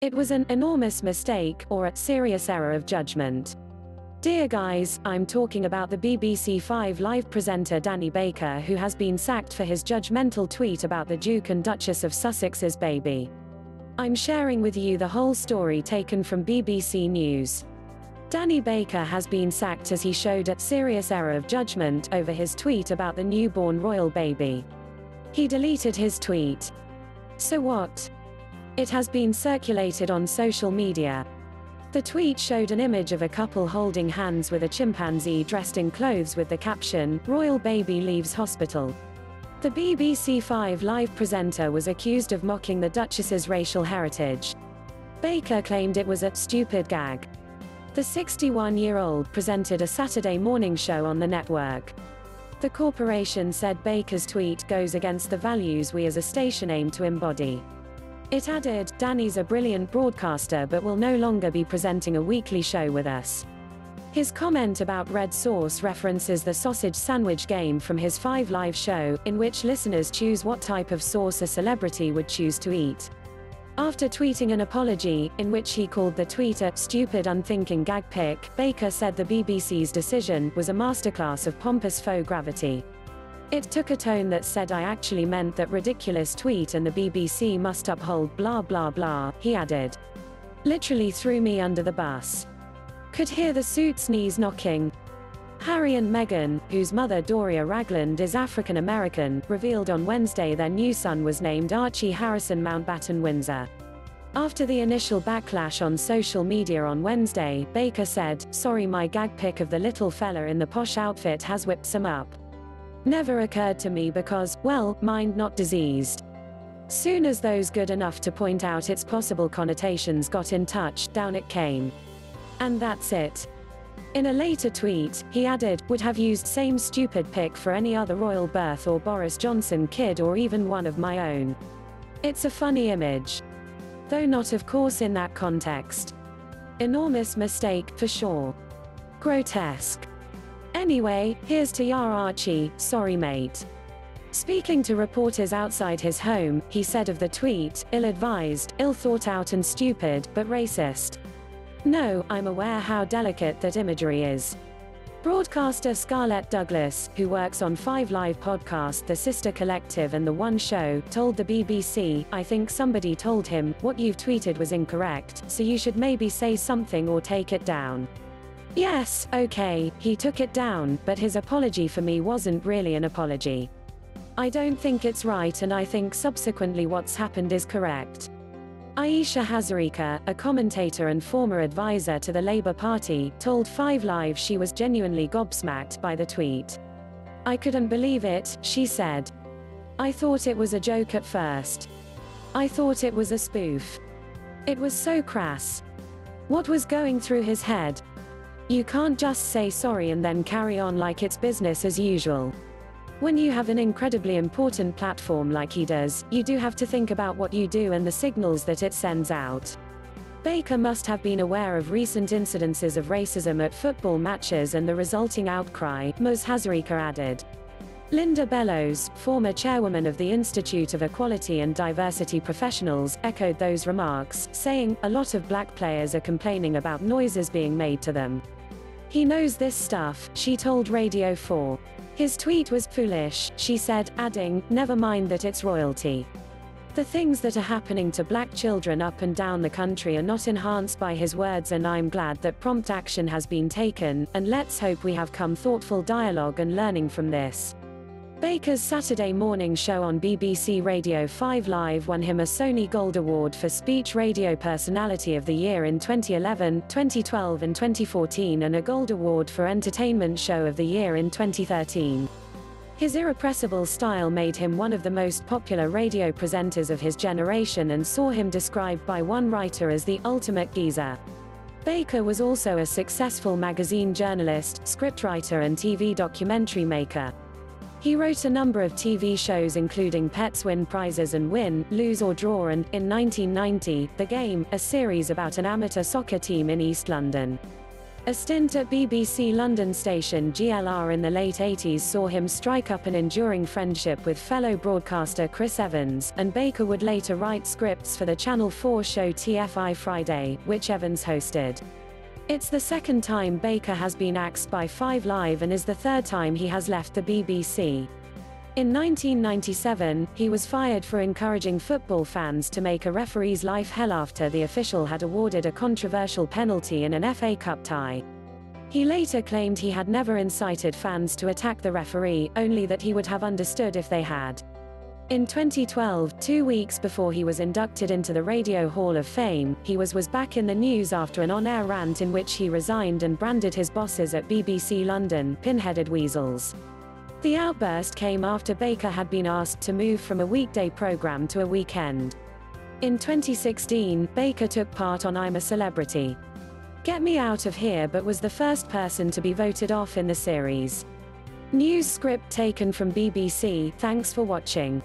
It was an enormous mistake or a serious error of judgment. Dear guys, I'm talking about the BBC 5 Live presenter Danny Baker, who has been sacked for his judgmental tweet about the Duke and Duchess of Sussex's baby. I'm sharing with you the whole story taken from BBC News. Danny Baker has been sacked as he showed a serious error of judgment over his tweet about the newborn royal baby. He deleted his tweet. So what? It has been circulated on social media. The tweet showed an image of a couple holding hands with a chimpanzee dressed in clothes with the caption, "Royal baby leaves hospital." The BBC 5 Live presenter was accused of mocking the Duchess's racial heritage. Baker claimed it was a stupid gag. The 61-year-old presented a Saturday morning show on the network. The corporation said Baker's tweet goes against the values we as a station aim to embody. It added, "Danny's a brilliant broadcaster but will no longer be presenting a weekly show with us." His comment about red sauce references the sausage sandwich game from his 5 Live show, in which listeners choose what type of sauce a celebrity would choose to eat. After tweeting an apology, in which he called the tweet a "stupid unthinking gag pic," Baker said the BBC's decision was a masterclass of pompous faux gravity. "It took a tone that said I actually meant that ridiculous tweet and the BBC must uphold blah blah blah," he added. "Literally threw me under the bus. Could hear the suit's knees knocking." Harry and Meghan, whose mother Doria Ragland is African American, revealed on Wednesday their new son was named Archie Harrison Mountbatten Windsor. After the initial backlash on social media on Wednesday, Baker said, "Sorry, my gag pic of the little fella in the posh outfit has whipped some up. Never occurred to me because, well, mind not diseased. Soon as those good enough to point out its possible connotations got in touch, down it came. And that's it." In a later tweet, he added, "Would have used same stupid pic for any other royal birth or Boris Johnson kid or even one of my own. It's a funny image. Though not of course in that context. Enormous mistake, for sure. Grotesque. Anyway, here's to ya Archie, sorry mate." Speaking to reporters outside his home, he said of the tweet, "Ill-advised, ill-thought-out and stupid, but racist. No, I'm aware how delicate that imagery is." Broadcaster Scarlett Douglas, who works on 5 Live podcast The Sister Collective and The One Show, told the BBC, "I think somebody told him, what you've tweeted was incorrect, so you should maybe say something or take it down." Yes, okay, he took it down, but his apology for me wasn't really an apology. I don't think it's right and I think subsequently what's happened is correct. Ayesha Hazarika, a commentator and former advisor to the Labour Party, told 5 Live she was genuinely gobsmacked by the tweet. "I couldn't believe it," she said. "I thought it was a joke at first. I thought it was a spoof. It was so crass. What was going through his head? You can't just say sorry and then carry on like it's business as usual. When you have an incredibly important platform like he does, you do have to think about what you do and the signals that it sends out." Baker must have been aware of recent incidences of racism at football matches and the resulting outcry, Ms. Hazarika added. Linda Bellows, former chairwoman of the Institute of Equality and Diversity Professionals, echoed those remarks, saying, "A lot of black players are complaining about noises being made to them. He knows this stuff," she told Radio 4. "His tweet was foolish," she said, adding, "Never mind that it's royalty. The things that are happening to black children up and down the country are not enhanced by his words and I'm glad that prompt action has been taken, and let's hope we have come thoughtful dialogue and learning from this." Baker's Saturday morning show on BBC Radio 5 Live won him a Sony Gold Award for Speech Radio Personality of the Year in 2011, 2012 and 2014 and a Gold Award for Entertainment Show of the Year in 2013. His irrepressible style made him one of the most popular radio presenters of his generation and saw him described by one writer as the ultimate geezer. Baker was also a successful magazine journalist, scriptwriter and TV documentary maker. He wrote a number of TV shows including Pets Win Prizes and Win, Lose or Draw and, in 1990, The Game, a series about an amateur soccer team in East London. A stint at BBC London station GLR in the late 80s saw him strike up an enduring friendship with fellow broadcaster Chris Evans, and Baker would later write scripts for the Channel 4 show TFI Friday, which Evans hosted. It's the second time Baker has been axed by 5 Live and is the third time he has left the BBC. In 1997, he was fired for encouraging football fans to make a referee's life hell after the official had awarded a controversial penalty in an FA Cup tie. He later claimed he had never incited fans to attack the referee, only that he would have understood if they had. In 2012, 2 weeks before he was inducted into the Radio Hall of Fame, he was back in the news after an on-air rant in which he resigned and branded his bosses at BBC London pinheaded weasels. The outburst came after Baker had been asked to move from a weekday programme to a weekend. In 2016, Baker took part on I'm a Celebrity. Get Me Out of Here but was the first person to be voted off in the series. News script taken from BBC. Thanks for watching.